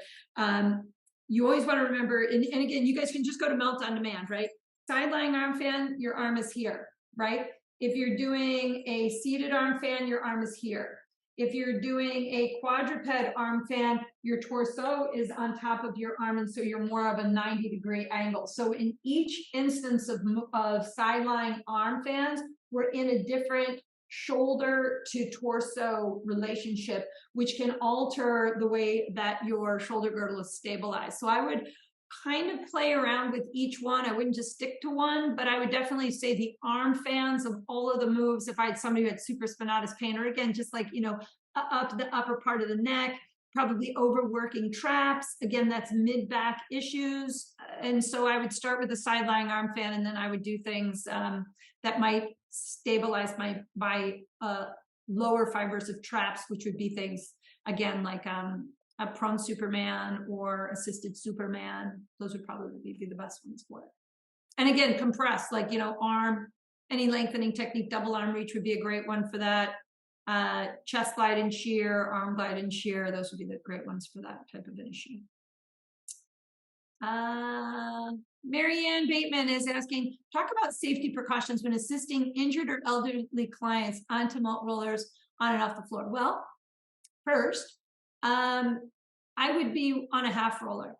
you always want to remember, and again, you guys can just go to Melt on Demand, right? Side-lying arm fan, your arm is here, right? If you're doing a seated arm fan, your arm is here. If you're doing a quadruped arm fan, your torso is on top of your arm, and so you're more of a 90-degree angle. So in each instance of side-lying arm fans, we're in a different shoulder to torso relationship, which can alter the way that your shoulder girdle is stabilized. So I would kind of play around with each one. I wouldn't just stick to one, but I would definitely say the arm fans of all of the moves. If I had somebody who had supraspinatus pain, or again, just like, up the upper part of the neck, probably overworking traps. Again, that's mid-back issues. And so I would start with the side lying arm fan, and then I would do things that might stabilize my lower fibers of traps, which would be things, again, like a prone Superman or assisted Superman. Those would probably be the best ones for it. And again, compress, like, arm, any lengthening technique, double arm reach would be a great one for that. Chest glide and shear, arm glide and shear, those would be the great ones for that type of an issue. Marianne Bateman is asking, talk about safety precautions when assisting injured or elderly clients onto melt rollers on and off the floor. Well, first, I would be on a half roller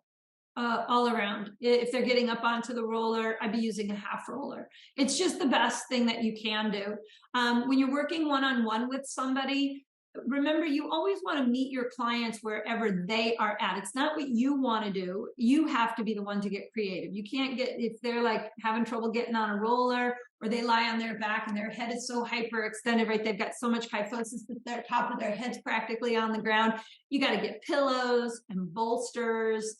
all around. If they're getting up onto the roller, I'd be using a half roller. It's just the best thing that you can do. When you're working one-on-one with somebody, remember, you always want to meet your clients wherever they are at. It's not what you want to do. You have to be the one to get creative. You can't if they're like having trouble getting on a roller, or they lie on their back and their head is so hyperextended, right? They've got so much kyphosis that their top of their head's practically on the ground. You got to get pillows and bolsters.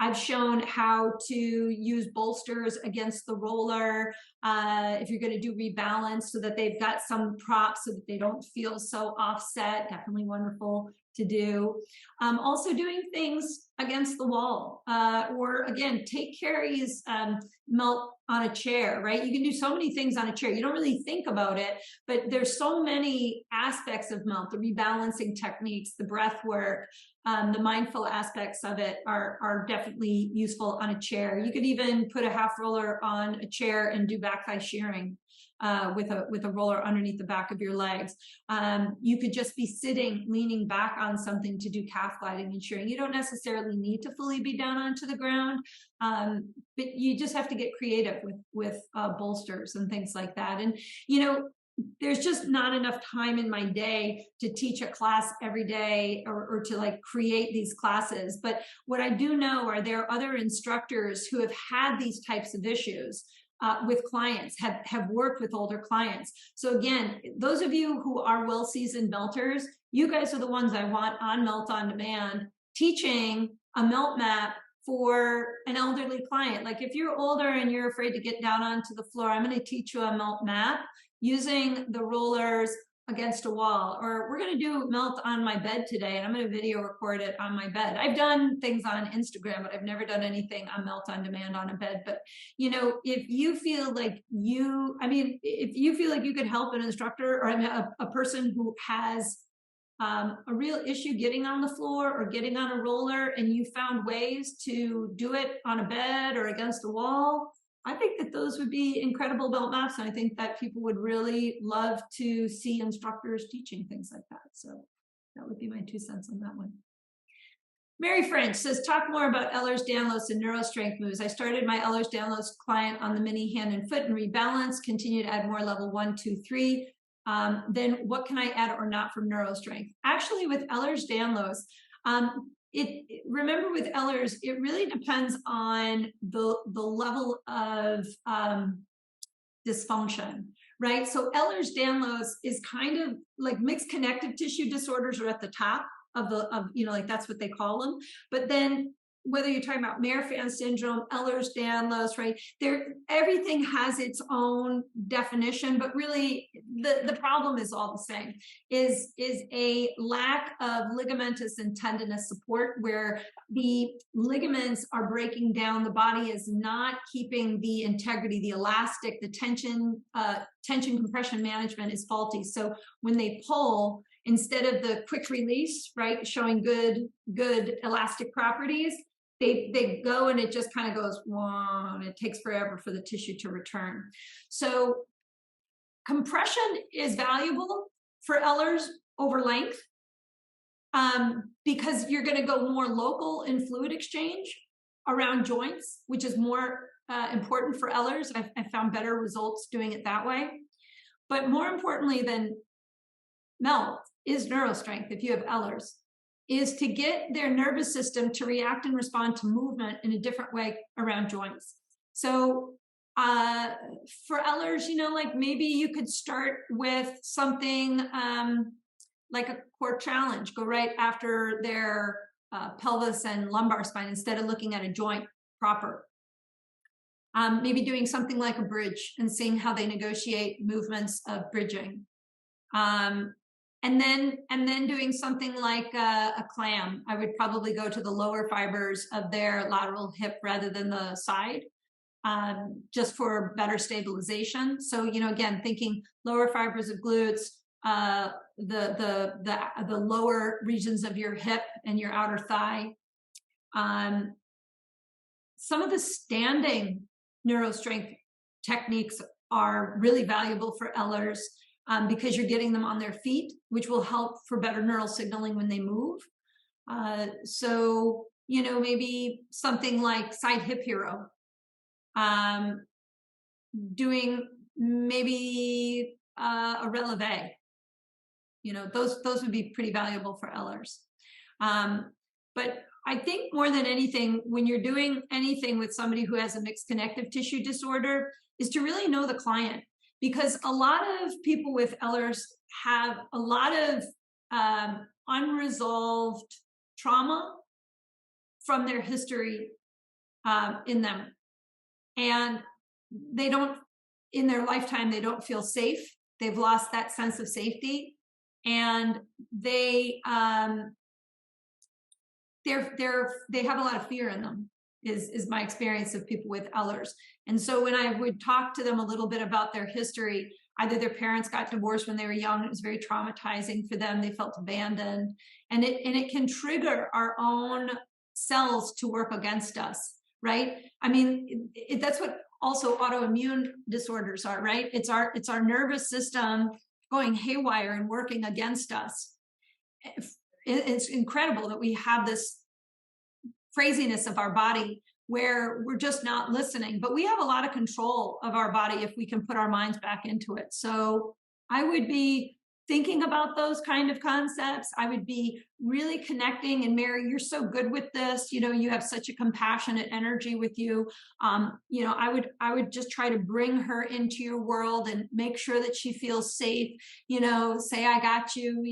I've shown how to use bolsters against the roller if you're going to do rebalance, so that they've got some props so that they don't feel so offset. Definitely wonderful to do. Also doing things against the wall, or again, take Kerrie's melt on a chair, right? You can do so many things on a chair. You don't really think about it, but there's so many aspects of melt, the rebalancing techniques, the breath work, the mindful aspects of it are definitely useful on a chair. You could even put a half roller on a chair and do back thigh shearing with a roller underneath the back of your legs. You could just be sitting, leaning back on something to do calf gliding and shearing. You don't necessarily need to fully be down onto the ground, but you just have to get creative with bolsters and things like that. And, there's just not enough time in my day to teach a class every day or to like create these classes. But what I do know are there are other instructors who have had these types of issues with clients, have worked with older clients. So again, those of you who are well-seasoned melters, you guys are the ones I want on Melt on Demand, teaching a melt map for an elderly client. Like if you're older and you're afraid to get down onto the floor, I'm going to teach you a melt map using the rollers against a wall. Or we're going to do melt on my bed today, and I'm going to video record it on my bed. I've done things on Instagram, but I've never done anything on Melt on Demand on a bed. But if you feel like if you feel like you could help an instructor or a person who has a real issue getting on the floor or getting on a roller, and you found ways to do it on a bed or against a wall, I think that those would be incredible melt maps. And I think that people would really love to see instructors teaching things like that. So that would be my 2 cents on that one. Mary French says, talk more about Ehlers, Danlos, and NeuroStrength moves. I started my Ehlers, Danlos client on the mini hand and foot and rebalance, continue to add more level 1, 2, 3. Then what can I add or not from NeuroStrength? Actually, with Ehlers, Danlos, remember with Ehlers, it really depends on the level of dysfunction, right? So Ehlers Danlos is kind of like mixed connective tissue disorders are at the top of like that's what they call them. But then whether you're talking about Marfan syndrome, Ehlers Danlos, right? Everything has its own definition, but really the problem is all the same, is a lack of ligamentous and tendinous support, where the ligaments are breaking down, the body is not keeping the integrity, the elastic, the tension compression management is faulty. So when they pull, instead of the quick release, right, showing good elastic properties, they go and it just kind of goes, whoa, and it takes forever for the tissue to return. So compression is valuable for Ehlers over length because you're going to go more local in fluid exchange around joints, which is more important for Ehlers. I found better results doing it that way. But more importantly than melt is NeuroStrength if you have Ehlers. is to get their nervous system to react and respond to movement in a different way around joints. So for Ehlers, like maybe you could start with something like a core challenge, go right after their pelvis and lumbar spine instead of looking at a joint proper. Maybe doing something like a bridge and seeing how they negotiate movements of bridging. And then doing something like a clam. I would probably go to the lower fibers of their lateral hip rather than the side, just for better stabilization. So, again, thinking lower fibers of glutes, the lower regions of your hip and your outer thigh. Some of the standing NeuroStrength techniques are really valuable for Ehlers because you're getting them on their feet, which will help for better neural signaling when they move. So, maybe something like side hip hero, doing maybe a releve. Those would be pretty valuable for Ehlers. But I think more than anything, when you're doing anything with somebody who has a mixed connective tissue disorder, is to really know the client, because a lot of people with Ehlers have a lot of unresolved trauma from their history in them. And they don't, in their lifetime, they don't feel safe. They've lost that sense of safety. And they have a lot of fear in them, is my experience of people with Ehlers. And so when I would talk to them a little bit about their history, either their parents got divorced when they were young, it was very traumatizing for them, they felt abandoned, and it can trigger our own cells to work against us, right? I mean, that's what also autoimmune disorders are, right? It's our nervous system going haywire and working against us. It's incredible that we have this craziness of our body where we're just not listening, but we have a lot of control of our body if we can put our minds back into it. So I would be thinking about those kind of concepts. I would be really connecting. And Mary, you're so good with this. You have such a compassionate energy with you. I would just try to bring her into your world and make sure that she feels safe. Say, I got you.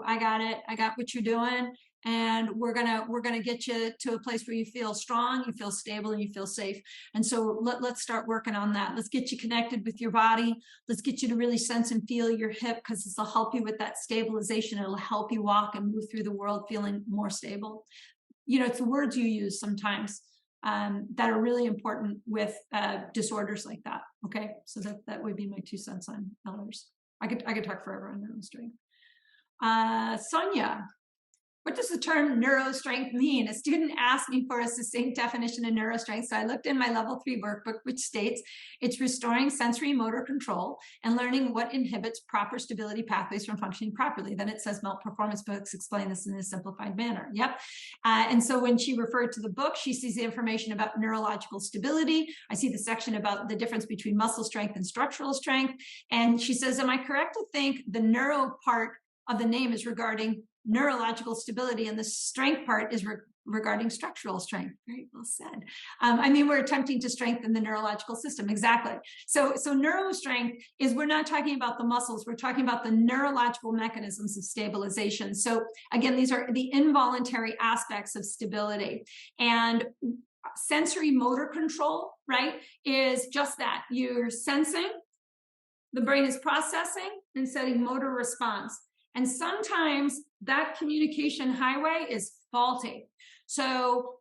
I got it. I got what you're doing. And we're gonna get you to a place where you feel strong, you feel stable, and you feel safe. And so let's start working on that. Let's get you connected with your body. Let's get you to really sense and feel your hip, because this will help you with that stabilization. It'll help you walk and move through the world feeling more stable. It's the words you use sometimes that are really important with disorders like that. Okay, so that would be my 2 cents on Ehlers. I could talk forever on NeuroStrength. Sonia. What does the term NeuroStrength mean? A student asked me for a succinct definition of NeuroStrength, so I looked in my level 3 workbook, which states it's restoring sensory motor control and learning what inhibits proper stability pathways from functioning properly. Then it says Melt Performance books explain this in a simplified manner. Yep. And so when she referred to the book, she sees the information about neurological stability. I see the section about the difference between muscle strength and structural strength. And she says, am I correct to think the neuro part of the name is regarding neurological stability and the strength part is regarding structural strength? Very well said. We're attempting to strengthen the neurological system. Exactly. So NeuroStrength is, we're not talking about the muscles, we're talking about the neurological mechanisms of stabilization. So again, these are the involuntary aspects of stability. And sensory motor control, right, is just that. You're sensing, the brain is processing and setting motor response. And sometimes that communication highway is faulty. So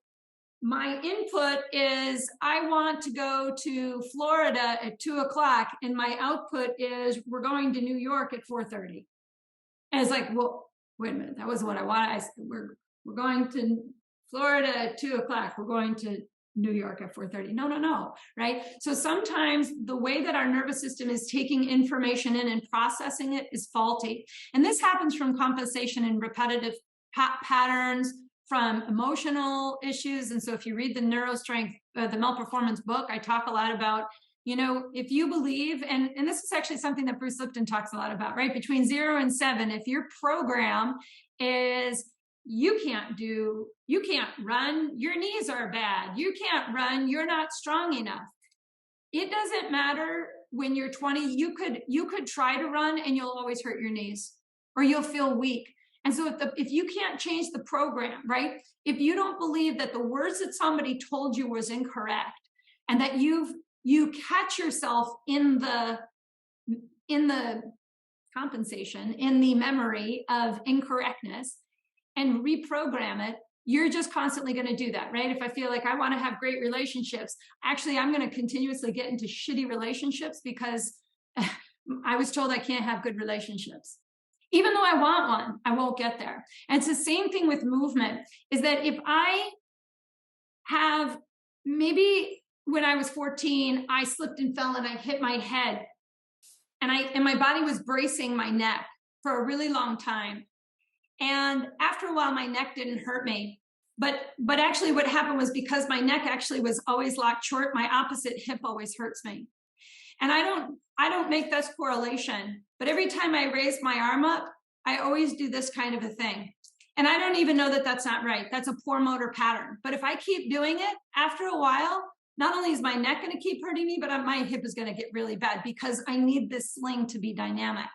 my input is, I want to go to Florida at 2:00, and my output is, we're going to New York at 4:30. And it's like, well, wait a minute, that wasn't what I wanted. I said, we're going to Florida at 2:00. We're going to New York at 4:30. No, right? So sometimes the way that our nervous system is taking information in and processing it is faulty. And this happens from compensation and repetitive patterns, from emotional issues. And so if you read the NeuroStrength, the Melt Performance book, I talk a lot about, if you believe, and this is actually something that Bruce Lipton talks a lot about, right? Between 0 and 7, if your program is you can't run, your knees are bad, you can't run, you're not strong enough. It doesn't matter when you're 20, you could try to run and you'll always hurt your knees or you'll feel weak. And so if you can't change the program, right? If you don't believe that the words that somebody told you was incorrect and that you catch yourself in the compensation, in the memory of incorrectness and reprogram it, you're just constantly going to do that, right? If I feel like I want to have great relationships, actually, I'm going to continuously get into shitty relationships because I was told I can't have good relationships. Even though I want one, I won't get there. And it's the same thing with movement, is that if I have, maybe when I was 14, I slipped and fell and I hit my head and my body was bracing my neck for a really long time. And after a while, my neck didn't hurt me. But actually what happened was because my neck actually was always locked short, my opposite hip always hurts me. And I don't make this correlation, but every time I raise my arm up, I always do this kind of a thing. And I don't even know that that's not right. That's a poor motor pattern. But if I keep doing it, after a while, not only is my neck going to keep hurting me, but my hip is going to get really bad because I need this sling to be dynamic.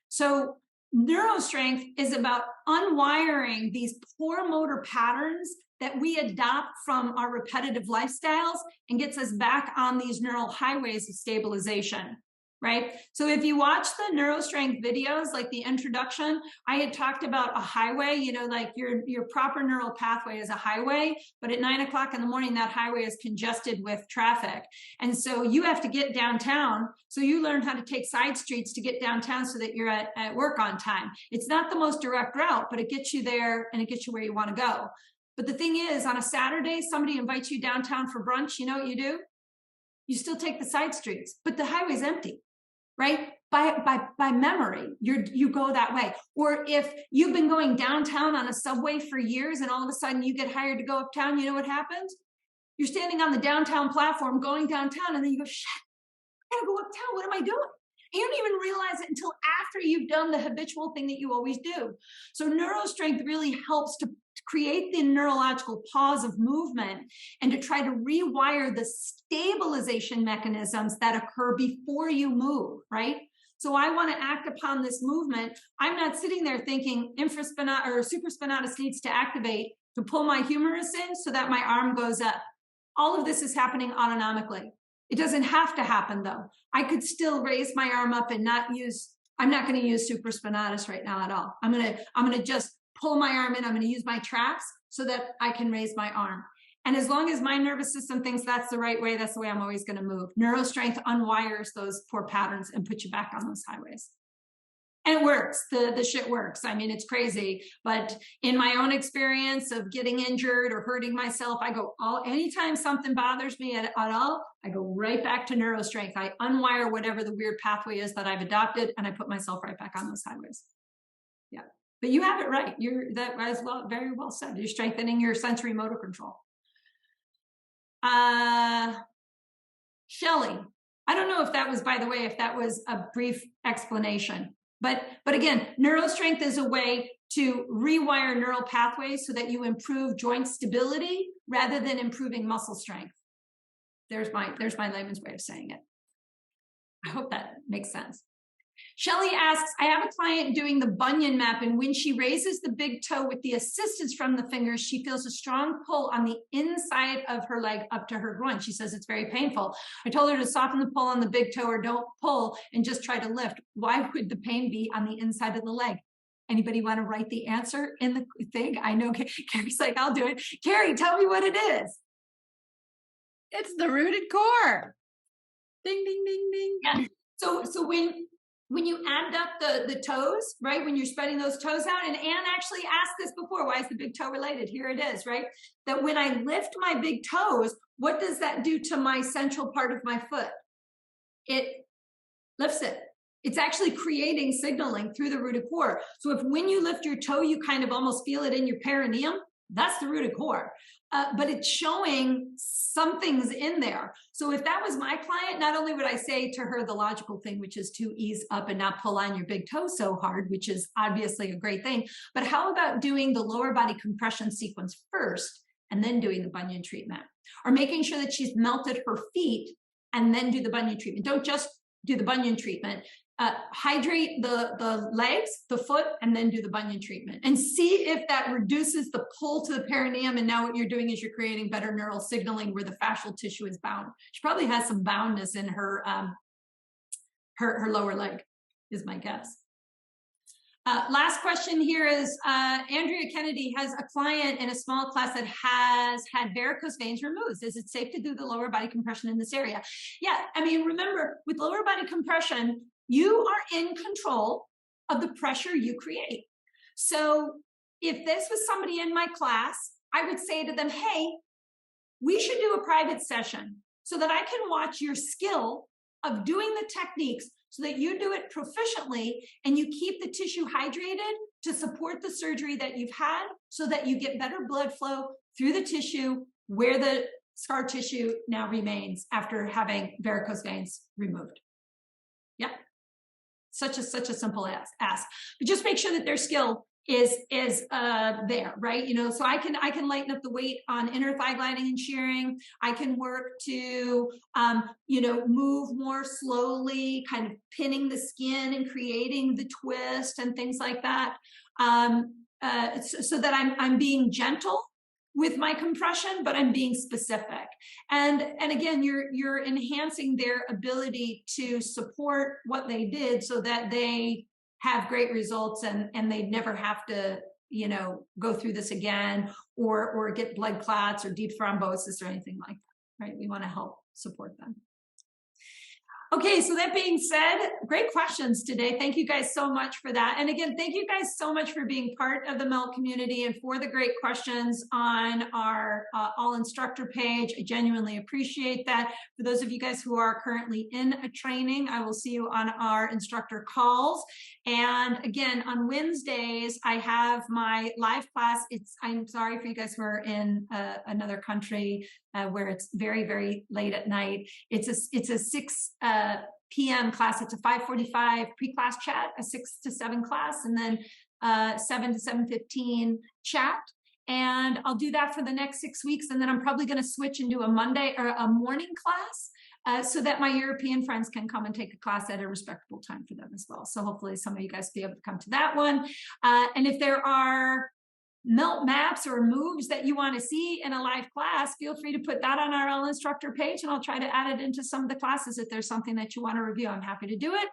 So NeuroStrength is about unwiring these poor motor patterns that we adopt from our repetitive lifestyles and gets us back on these neural highways of stabilization, right? So if you watch the NeuroStrength videos, like the introduction, I had talked about a highway, like your proper neural pathway is a highway, but at 9 o'clock in the morning, that highway is congested with traffic. And so you have to get downtown. So you learn how to take side streets to get downtown so that you're at work on time. It's not the most direct route, but it gets you there and it gets you where you want to go. But the thing is, on a Saturday, somebody invites you downtown for brunch. You know what you do? You still take the side streets, but the highway's empty, right? By memory, you go that way. Or if you've been going downtown on a subway for years and all of a sudden you get hired to go uptown, you know what happens? You're standing on the downtown platform going downtown and then you go, shit, I gotta go uptown. What am I doing? You don't even realize it until after you've done the habitual thing that you always do. So NeuroStrength really helps to create the neurological pause of movement and to try to rewire the stabilization mechanisms that occur before you move, right? So I want to act upon this movement. I'm not sitting there thinking supraspinatus needs to activate to pull my humerus in so that my arm goes up. All of this is happening autonomically. It doesn't have to happen though. I could still raise my arm up and I'm not going to use supraspinatus right now at all. I'm going to just pull my arm in. I'm going to use my traps so that I can raise my arm. And as long as my nervous system thinks that's the right way, that's the way I'm always going to move. NeuroStrength unwires those poor patterns and puts you back on those highways. And it works. The shit works. I mean, it's crazy. But in my own experience of getting injured or hurting myself, anytime something bothers me at all, I go right back to NeuroStrength. I unwire whatever the weird pathway is that I've adopted, and I put myself right back on those highways. Yeah. But you have it right. Very well said. You're strengthening your sensory motor control. Shelley, I don't know if that was, by the way, if that was a brief explanation. But again, NeuroStrength is a way to rewire neural pathways so that you improve joint stability rather than improving muscle strength. There's my layman's way of saying it. I hope that makes sense. Shelley asks, I have a client doing the bunion map, and when she raises the big toe with the assistance from the fingers, she feels a strong pull on the inside of her leg up to her groin. She says it's very painful. I told her to soften the pull on the big toe or don't pull and just try to lift. Why would the pain be on the inside of the leg? Anybody want to write the answer in the thing? I know Kerrie's like, I'll do it. Kerrie, tell me what it is. It's the rooted core. Ding, ding, ding, ding. Yeah. So when you abduct the toes, right, when you're spreading those toes out, and Anne actually asked this before, why is the big toe related? Here it is, right? That when I lift my big toes, what does that do to my central part of my foot? It lifts it. It's actually creating signaling through the rooted core. So if when you lift your toe, you kind of almost feel it in your perineum, That's the rooted core. But it's showing something's in there. So if that was my client, not only would I say to her the logical thing, which is to ease up and not pull on your big toe so hard, which is obviously a great thing, but how about doing the lower body compression sequence first and then doing the bunion treatment? Or making sure that she's melted her feet and then do the bunion treatment. Don't just do the bunion treatment. Hydrate the legs, the foot, and then do the bunion treatment. And see if that reduces the pull to the perineum. And now what you're doing is you're creating better neural signaling where the fascial tissue is bound. She probably has some boundness in her, her lower leg, is my guess. Last question here is, Andrea Kennedy has a client in a small class that has had varicose veins removed. Is it safe to do the lower body compression in this area? Yeah, I mean, remember, with lower body compression, you are in control of the pressure you create. So if this was somebody in my class, I would say to them, hey, we should do a private session so that I can watch your skill of doing the techniques so that you do it proficiently and you keep the tissue hydrated to support the surgery that you've had so that you get better blood flow through the tissue where the scar tissue now remains after having varicose veins removed. Yeah. Such a simple ask. But just make sure that their skill is there, right? You know, so I can lighten up the weight on inner thigh gliding and shearing. I can work to, you know, move more slowly, kind of pinning the skin and creating the twist and things like that. So that I'm being gentle with my compression, but I'm being specific. And again, you're enhancing their ability to support what they did so that they have great results and they never have to, you know, go through this again or get blood clots or deep thrombosis or anything like that, right? We want to help support them. Okay, so that being said, great questions today. Thank you guys so much for that. And again, thank you guys so much for being part of the MELT community and for the great questions on our All Instructor page. I genuinely appreciate that. For those of you guys who are currently in a training, I will see you on our instructor calls. And again, on Wednesdays, I have my live class. I'm sorry for you guys who are in another country where it's very, very late at night. It's a 6 p.m. class. It's a 5:45 pre-class chat, a 6 to 7 class, and then 7 to 7:15 chat. And I'll do that for the next 6 weeks. And then I'm probably going to switch and do a Monday or a morning class so that my European friends can come and take a class at a respectable time for them as well. So hopefully some of you guys will be able to come to that one. And if there are MELT maps or moves that you want to see in a live class, feel free to put that on our All Instructor page and I'll try to add it into some of the classes if there's something that you want to review. I'm happy to do it.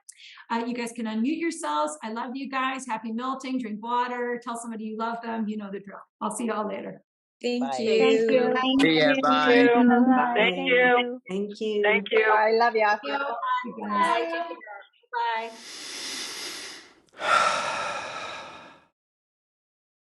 You guys can unmute yourselves. I love you guys. Happy melting. Drink water. Tell somebody you love them. You know the drill. I'll see you all later. Thank Bye. you. Thank you. See ya, bye. Thank you. Thank you. Thank you. I love you. Bye. Bye. Bye.